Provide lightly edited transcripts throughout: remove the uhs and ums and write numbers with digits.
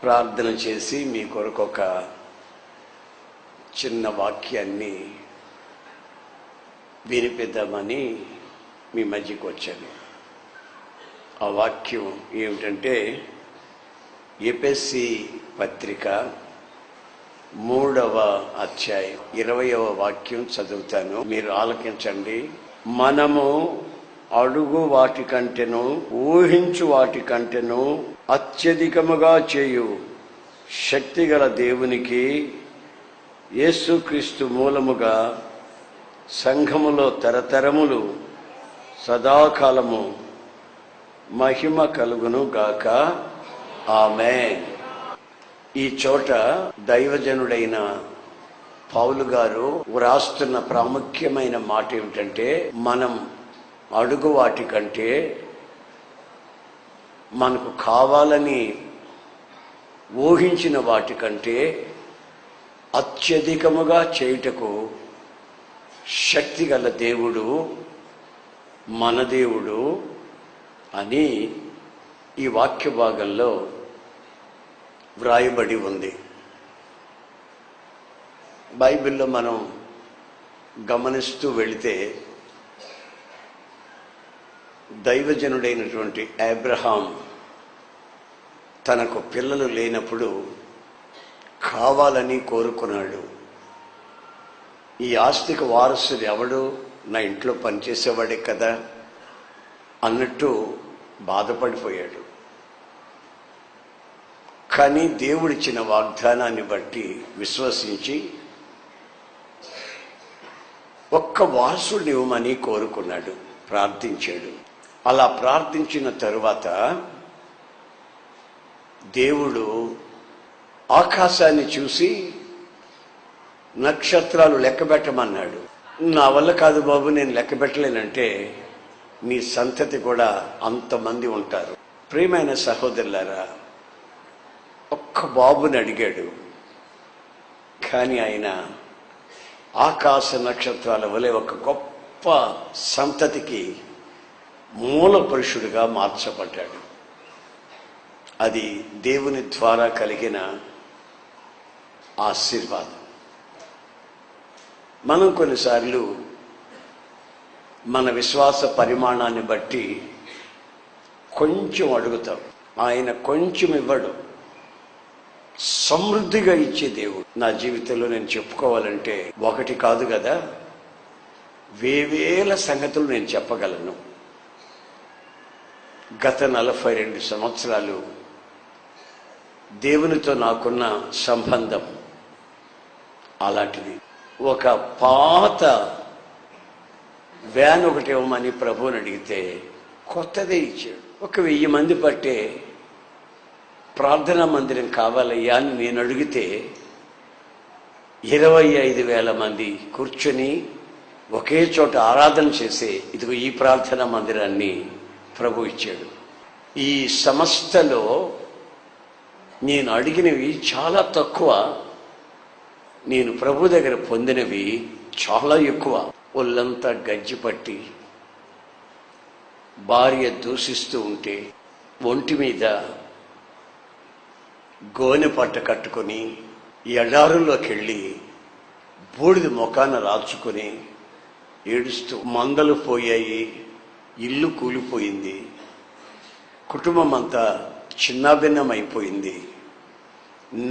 ప్రార్థన చేసి మీ కొరకు ఒక చిన్న వాక్యాన్ని వినిపిద్దామని మీ మధ్యకు వచ్చాను. ఆ వాక్యం ఏమిటంటే ఎఫెసీ పత్రిక 3వ అధ్యాయం 20వ వాక్యం చదువుతాను, మీరు ఆలకించండి. మనము అడుగు వాటి కంటేను ఊహించు వాటి కంటేను అత్యధికముగా చేయు శక్తిగల దేవునికి యేసుక్రీస్తు మూలముగా సంఘములో తరతరములు సదాకాలము మహిమ కలుగును గాక. ఆమేన్. ఈ చోట దైవజనుడైన పౌలు గారు వ్రాస్తున్న ప్రాముఖ్యమైన మాట ఏమిటంటే, మనం అడుగు వాటి కంటే మనకు కావాలని ఊహించిన వాటి కంటే అత్యధికముగా చేయుటకు శక్తిగల దేవుడు మన దేవుడు అని ఈ వాక్య భాగంలో వ్రాయబడి ఉంది. బైబిల్లో మనం గమనిస్తూ వెళితే దైవజనుడైనటువంటి అబ్రహాం తనకు పిల్లలు లేనప్పుడు కావాలని కోరుకున్నాడు. ఈ ఆస్తికి వారసుడు ఎవడు, నా ఇంట్లో పనిచేసేవాడే కదా అన్నట్టు బాధపడిపోయాడు. కానీ దేవుడిచ్చిన వాగ్దానాన్ని బట్టి విశ్వసించి ఒక్క వారసుడిని ఇవ్వమని కోరుకున్నాడు, ప్రార్థించాడు. అలా ప్రార్థించిన తరువాత దేవుడు ఆకాశాన్ని చూసి నక్షత్రాలు లెక్క పెట్టమన్నాడు. నా వల్ల కాదు బాబు, నేను లెక్క పెట్టలేనంటే నీ సంతతి కూడా అంతమంది ఉంటారు. ప్రియమైన సహోదరులారా, ఒక్క బాబుని అడిగాడు, కానీ ఆయన ఆకాశ నక్షత్రాల వలె ఒక గొప్ప సంతతికి మూల పురుషుడిగా మార్చబడ్డాడు. అది దేవుని ద్వారా కలిగిన ఆశీర్వాదం. మనం కొన్నిసార్లు మన విశ్వాస పరిమాణాన్ని బట్టి కొంచెం అడుగుతాం, ఆయన కొంచెం ఇవ్వడు, సమృద్ధిగా ఇచ్చే దేవుడు. నా జీవితంలో నేను చెప్పుకోవాలంటే ఒకటి కాదు కదా, వేవేల సంగతులు నేను చెప్పగలను. గత 42 సంవత్సరాలు దేవునితో నాకున్న సంబంధం అలాంటిది. ఒక పాత వ్యాన్ ఒకటి ఇవ్వమని ప్రభువుని అడిగితే కొత్తదే ఇచ్చాడు. 1000 మంది పట్టే ప్రార్థనా మందిరం కావాలయ్యా అని నేను అడిగితే 25,000 మంది కూర్చొని ఒకే చోట ఆరాధన చేసే ఇదిగో ఈ ప్రార్థనా మందిరాన్ని ప్రభు ఇచ్చాడు. ఈ సంస్థలో నేను అడిగినవి చాలా తక్కువ, నేను ప్రభు దగ్గర పొందినవి చాలా ఎక్కువ. ఒళ్ళంతా గజ్జి పట్టి భార్య దూషిస్తూ ఉంటే ఒంటి మీద గోనె పట్ట కట్టుకొని ఎడారుల్లోకి వెళ్ళి బూడిద ముఖాన రాచుకొని ఏడుస్తూ, మందలు పోయాయి, ఇల్లు కూలిపోయింది, కుటుంబం అంతా చిన్నాభిన్నమైపోయింది,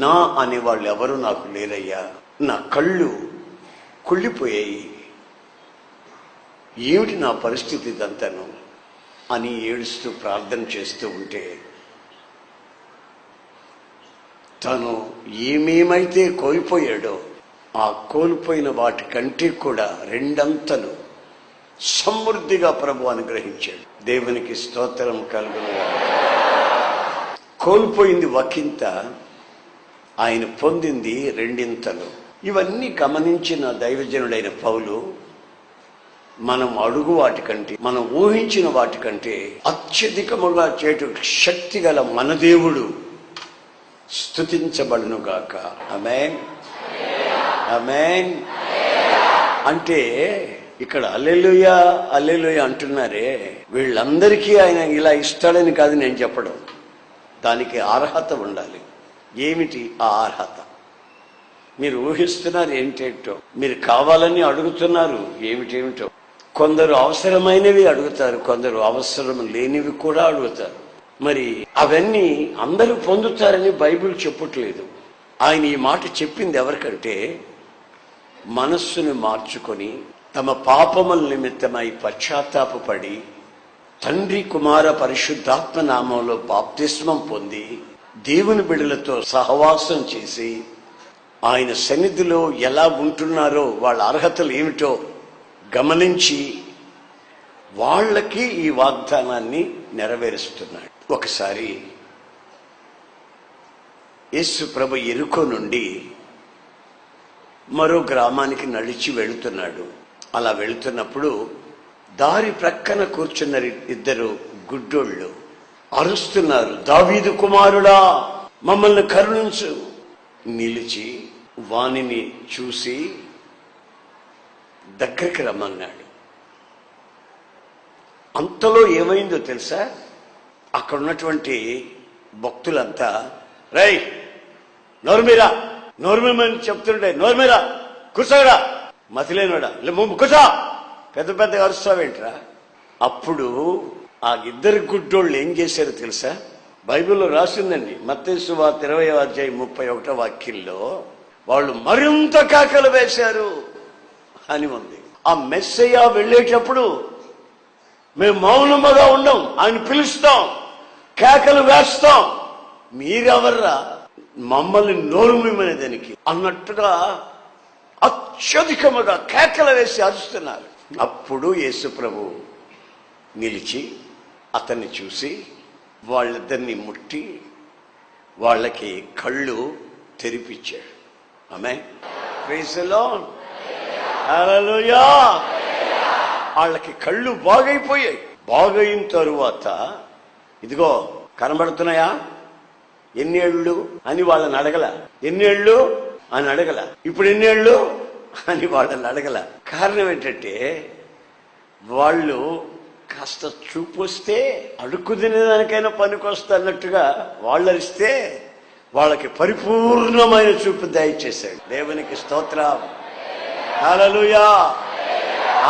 నా అనేవాళ్ళు ఎవరు నాకు లేరయ్యా, నా కళ్ళు కుళ్ళిపోయాయి, ఏమిటి నా పరిస్థితి ఇదంతాను అని ఏడుస్తూ ప్రార్థన చేస్తూ ఉంటే, తను ఏమేమైతే కోల్పోయాడో ఆ కోల్పోయిన వాటి కంటే కూడా 2 అంతలు సమృద్ధిగా ప్రభు అనుగ్రహించాడు. దేవునికి స్తోత్రం కలుగునుగా. కోల్పోయింది ఒకంత, ఆయన పొందింది 2 ఇవన్నీ గమనించిన దైవజనుడైన పౌలు, మనం అడుగు వాటి కంటే, మనం ఊహించిన వాటి కంటే అత్యధికముగా చేటు శక్తి గల మన దేవుడు స్తుతించబడునుగాక. ఆమేన్, ఆమేన్. అంటే ఇక్కడ హల్లెలూయా హల్లెలూయా అంటున్నారే, వీళ్ళందరికీ ఆయన ఇలా ఇస్తాడని కాదు నేను చెప్పడం, దానికి అర్హత ఉండాలి. ఏమిటి ఆ అర్హత? మీరు ఊహిస్తున్నారు ఏంటేంటో, మీరు కావాలని అడుగుతున్నారు ఏమిటేమిటో. కొందరు అవసరమైనవి అడుగుతారు, కొందరు అవసరం లేనివి కూడా అడుగుతారు. మరి అవన్నీ అందరూ పొందుతారని బైబిల్ చెప్పట్లేదు. ఆయన ఈ మాట చెప్పింది ఎవరికంటే, మనస్సును మార్చుకొని తమ పాపముల నిమిత్తమై పశ్చాత్తాపపడి తండ్రి కుమార పరిశుద్ధాత్మ నామంలో బాప్తిస్మం పొంది దేవుని బిడ్డలతో సహవాసం చేసి ఆయన సన్నిధిలో ఎలా ఉంటున్నారో, వాళ్ళ అర్హతలు ఏమిటో గమనించి వాళ్ళకి ఈ వాగ్దానాన్ని నెరవేరుస్తున్నాడు. ఒకసారి యేసు ప్రభు యెరికో నుండి మరో గ్రామానికి నడిచి వెళుతున్నాడు. అలా వెళుతున్నప్పుడు దారి ప్రక్కన కూర్చున్న ఇద్దరు గుడ్డోళ్ళు అరుస్తున్నారు, దావీదు కుమారుడా మమ్మల్ని కరుణించు. నిలిచి వానిని చూసి దగ్గరికి రమ్మన్నాడు. అంతలో ఏమైందో తెలుసా? అక్కడ ఉన్నటువంటి భక్తులంతా రై నోర్మీరా నోర్మీమని చెప్తుండే, నోర్మీరా కూర్చోడా మతిలేనోడా కూర్చో, పెద్ద పెద్దగా అరుస్తావేంట్రా. అప్పుడు ఆ ఇద్దరు గుడ్డోళ్ళు ఏం చేశారో తెలుసా? బైబిల్లో రాసిందండి, మత్తయి సువార్త 20:31 వాక్యంలో వాళ్ళు మరింత కేకలు వేశారు అని ఉంది. ఆ మెస్సయ్య వెళ్ళేటప్పుడు మేము మౌనముగా ఉండం, ఆయన పిలుస్తాం, కేకలు వేస్తాం, మీరెవర్రా మమ్మల్ని నోరుమనే దానికి అన్నట్టుగా అత్యధికముగా కేకలు వేసి అరుస్తున్నారు. అప్పుడు యేసు ప్రభు నిలిచి అతన్ని చూసి వాళ్ళిద్దరిని ముట్టి వాళ్ళకి కళ్ళు తెరిపించాడు. ఆమేన్, ప్రైజ్ ది లార్డ్, హల్లెలూయా. వాళ్ళకి కళ్ళు బాగైపోయాయి. బాగైన తరువాత ఇదిగో కనబడుతున్నాయా ఎన్నేళ్ళు అని వాళ్ళని అడగల, ఎన్నేళ్ళు అని అడగల, ఇప్పుడు ఎన్నేళ్ళు అని వాళ్ళని అడగల. కారణం ఏంటంటే వాళ్ళు కాస్త చూపు వస్తే అడుక్కు తినేదానికైనా పనికొస్తా అన్నట్టుగా వాళ్ళు అరిస్తే వాళ్ళకి పరిపూర్ణమైన చూపు దయచేశాడు. దేవునికి స్తోత్రం, హల్లెలూయా.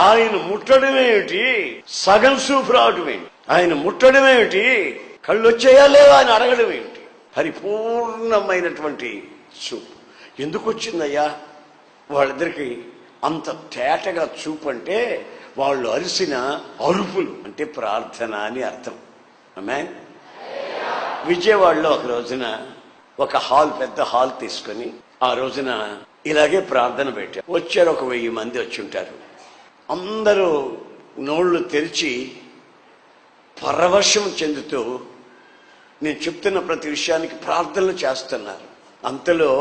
ఆయన ముట్టడమేమిటి, సగం చూపు రావడం ఏంటి, ఆయన ముట్టడమేమిటి, కళ్ళు వచ్చేయా లేవా అని అడగడం ఏమిటి, పరిపూర్ణమైనటువంటి చూపు. ఎందుకు వచ్చిందయ్యా వాళ్ళిద్దరికి అంత తేటగా చూపు అంటే, వాళ్ళు అరిసిన అరుపులు అంటే ప్రార్థన అని అర్థం. ఆమేన్. విజయవాడలో ఒక రోజున ఒక హాల్, పెద్ద హాల్ తీసుకొని ఆ రోజున ఇలాగే ప్రార్థన పెట్టారు. వచ్చారు, ఒక 1000 మంది వచ్చి ఉంటారు. అందరూ నోళ్లు తెరిచి పరవశం చెందుతూ నేను చెప్తున్న ప్రతి విషయానికి ప్రార్థనలు చేస్తున్నారు. అంతలో